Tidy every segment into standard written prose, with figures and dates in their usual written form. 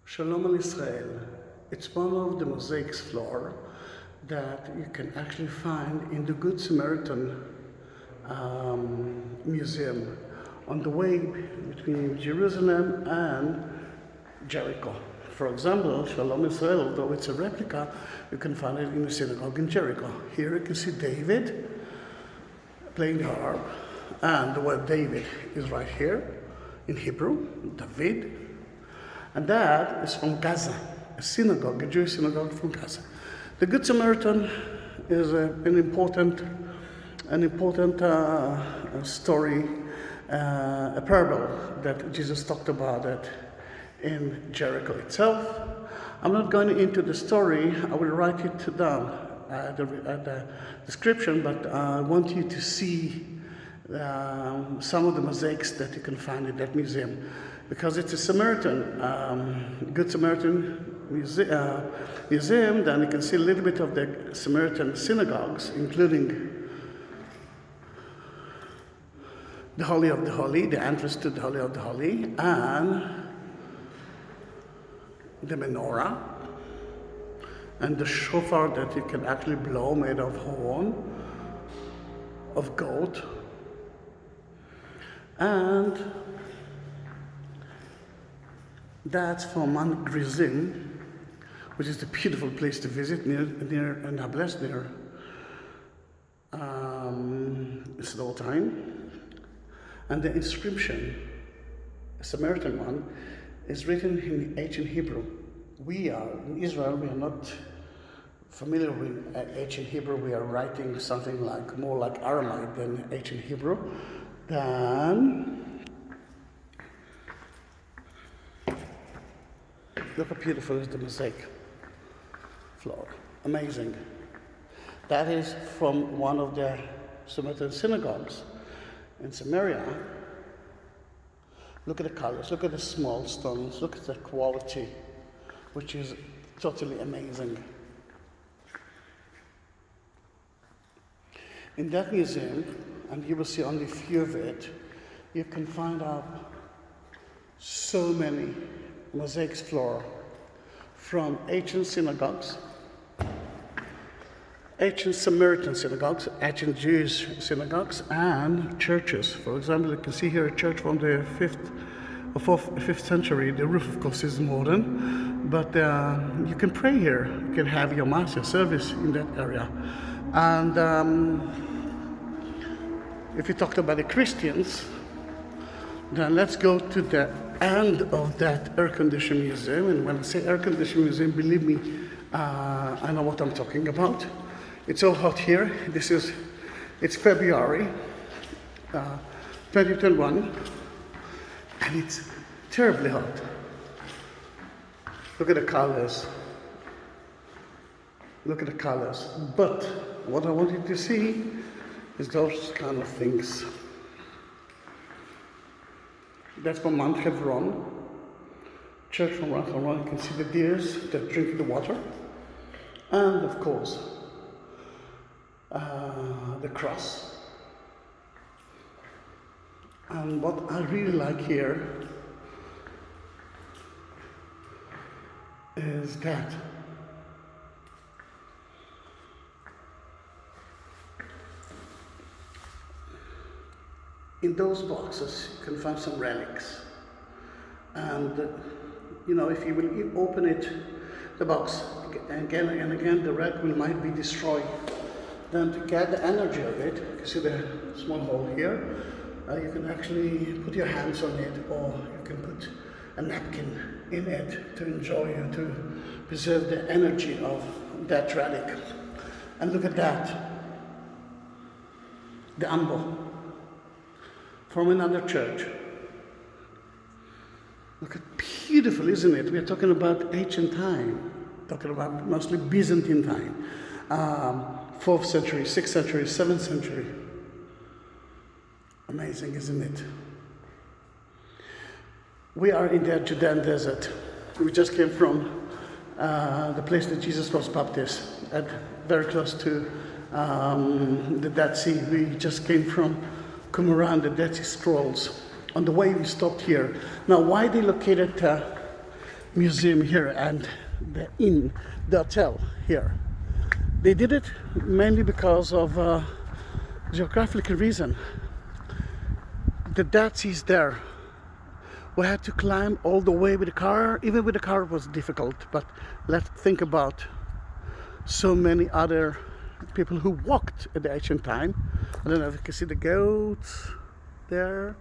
Shalom על Israel. It's one of the mosaics floor that you can actually find in the Good Samaritan museum on the way between Jerusalem and Jericho. For example, Shalom Israel, although it's a replica, you can find it in the synagogue in Jericho. Here you can see David playing the harp, and the word David is right here in Hebrew, David. And that is from Gaza, a synagogue, a Jewish synagogue from Gaza. The Good Samaritan is an important story, a parable that Jesus talked about it in Jericho itself. I'm not going into the story. I will write it down at the description, but I want you to see some of the mosaics that you can find in that museum, because it's a Good Samaritan museum. Then you can see a little bit of the Samaritan synagogues, including the Holy of the Holy, the entrance to the Holy of the Holy, and the menorah, and the shofar that you can actually blow, made of horn, of gold, and that's from Mount Gerizim, which is a beautiful place to visit near Nablus, near slow time. And the inscription, a Samaritan one, is written in ancient Hebrew. We are, in Israel, we are not familiar with ancient Hebrew. We are writing something more like Aramaic than ancient Hebrew. Then, look how beautiful is the mosaic floor. Amazing. That is from one of the Samaritan synagogues in Samaria. Look at the colors, look at the small stones, look at the quality, which is totally amazing. In that museum, and you will see only a few of it, you can find out so many mosaics floor from ancient synagogues, ancient Samaritan synagogues, ancient Jewish synagogues, and churches. For example, you can see here a church from the 5th century. The roof, of course, is modern, but you can pray here. You can have your mass, your service in that area. And if you talked about the Christians, then let's go to the end of that air-conditioned museum. And when I say air-conditioned museum, believe me, I know what I'm talking about. It's all hot here. It's February 2021, and it's terribly hot. Look at the colors. Look at the colors. But what I want you to see is those kind of things. That's from Mount Hebron, church from Mount Hebron. You can see the deers that drink the water, and of course, the cross. And what I really like here is that in those boxes you can find some relics. And if you will open it, the box again and again, the relic might be destroyed. Then to get the energy of it, you can see the small hole here, you can actually put your hands on it, or you can put a napkin in it to enjoy and to preserve the energy of that relic. And look at that, the ambo from another church. Look at beautiful, isn't it? We are talking about ancient time, talking about mostly Byzantine time. 4th century, 6th century, 7th century. Amazing, isn't it? We are in the Judean desert. We just came from the place that Jesus was baptized, very close to the Dead Sea. We just came from Qumran, the Dead Sea Scrolls. On the way, we stopped here. Now, why they located museum here and the inn, the hotel here. They did it mainly because of geographical reason. The Dead Sea is there. We had to climb all the way with the car. Even with the car it was difficult, but let's think about so many other people who walked at the ancient time. I don't know if you can see the goats there.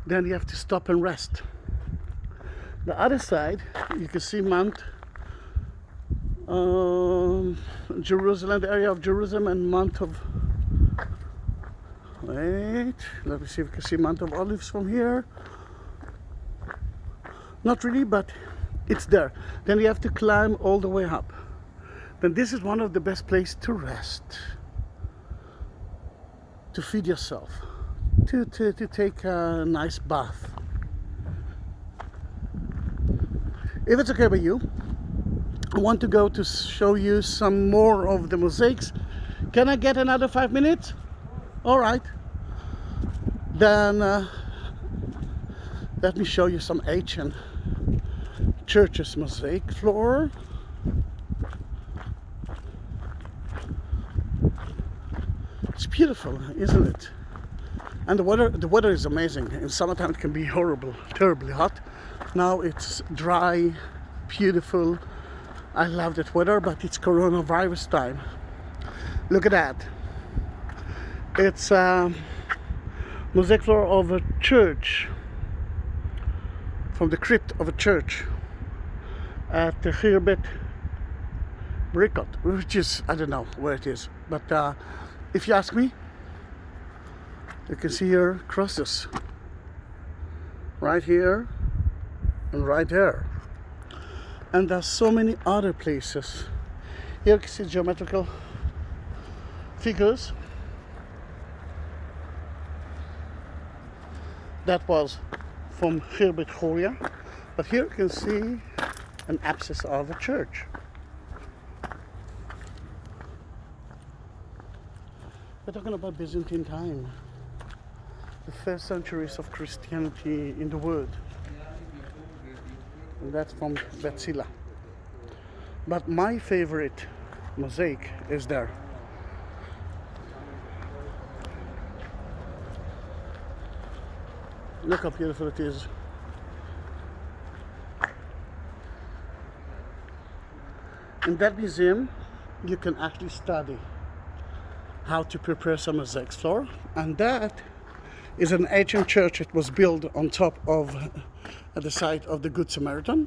Then you have to stop and rest. The other side, you can see Mount Jerusalem, the area of Jerusalem, and Mount of... Wait, let me see if you can see Mount of Olives from here. Not really, but it's there. Then you have to climb all the way up. Then this is one of the best places to rest, to feed yourself, to take a nice bath. If it's okay with you, I want to go to show you some more of the mosaics. Can I get another 5 minutes? All right. Then let me show you some ancient churches mosaic floor. It's beautiful, isn't it? And the weather is amazing. In summertime it can be horrible, terribly hot. Now it's dry, beautiful. I love that weather, but it's coronavirus time. Look at that. It's a mosaic floor of a church, from the crypt of a church at the Hirbet, which is, I don't know where it is, but if you ask me, you can see here crosses right here and right there, and there's so many other places. Here you can see geometrical figures. That was from Hirbet, but here you can see an apsis of a church. We're talking about Byzantine time, the first centuries of Christianity in the world. And that's from Betsila. But my favorite mosaic is there. Look how beautiful it is. In that museum, you can actually study how to prepare some mosaic floor, and that is an ancient church. It was built on top of at the site of the Good Samaritan.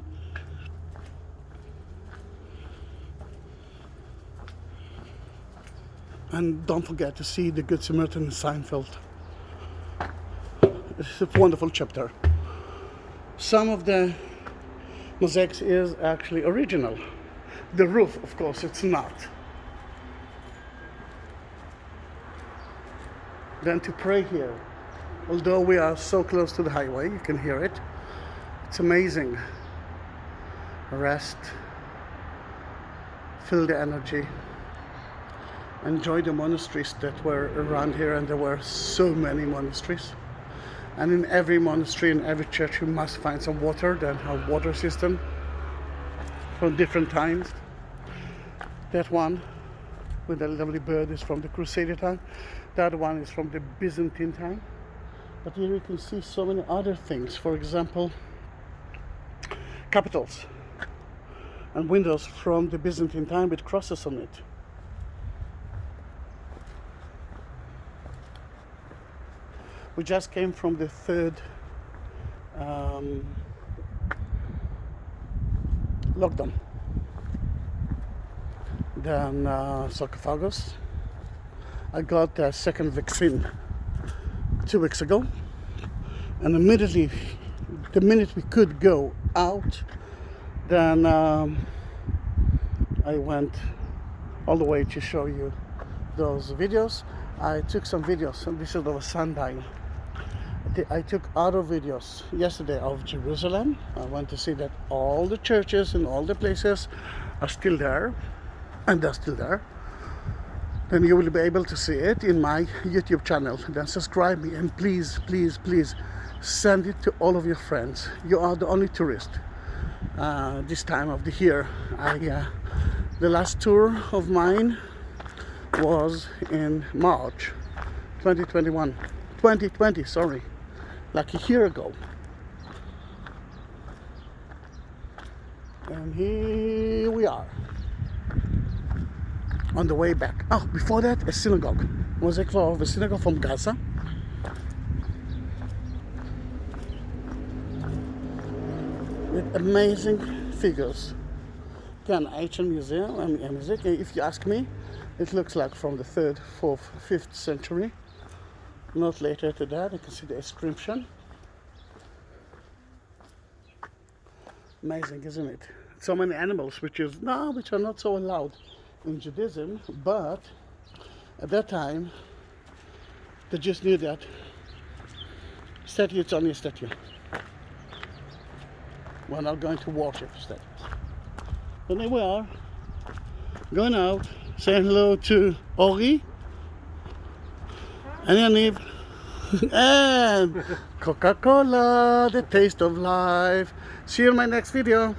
And don't forget to see the Good Samaritan in Seinfeld. It's a wonderful chapter. Some of the mosaics is actually original. The roof, of course, it's not. Then to pray here, although we are so close to the highway, you can hear it. It's amazing. Rest, feel the energy, enjoy the monasteries that were around here, and there were so many monasteries. And in every monastery, in every church, you must find some water, then a water system from different times. That one with the lovely bird is from the Crusader time. The other one is from the Byzantine time. But here you can see so many other things. For example, capitals and windows from the Byzantine time with crosses on it. We just came from the third lockdown. Then sarcophagus. I got a second vaccine 2 weeks ago, and immediately, the minute we could go out, then I went all the way to show you those videos. I took some videos, and this is of a sundial. I took other videos yesterday of Jerusalem. I want to see that all the churches and all the places are still there, and they're still there. Then you will be able to see it in my YouTube channel. Then subscribe me, and please, please, please send it to all of your friends. You are the only tourist. this time of the year. The last tour of mine was in March 2020, sorry, like a year ago. And here we are on the way back. Oh, before that, a synagogue. Was a synagogue from Gaza. With amazing figures. Again, ancient museum and music. If you ask me, it looks like from the 3rd, 4th, 5th century. Not later to that. You can see the inscription. Amazing, isn't it? So many animals which are not so allowed in Judaism, but at that time they just knew that statue is only a statue. We're not going to worship statues. But there we are, going out, saying hello to Ori and Yaniv and Coca-Cola, the taste of life. See you in my next video.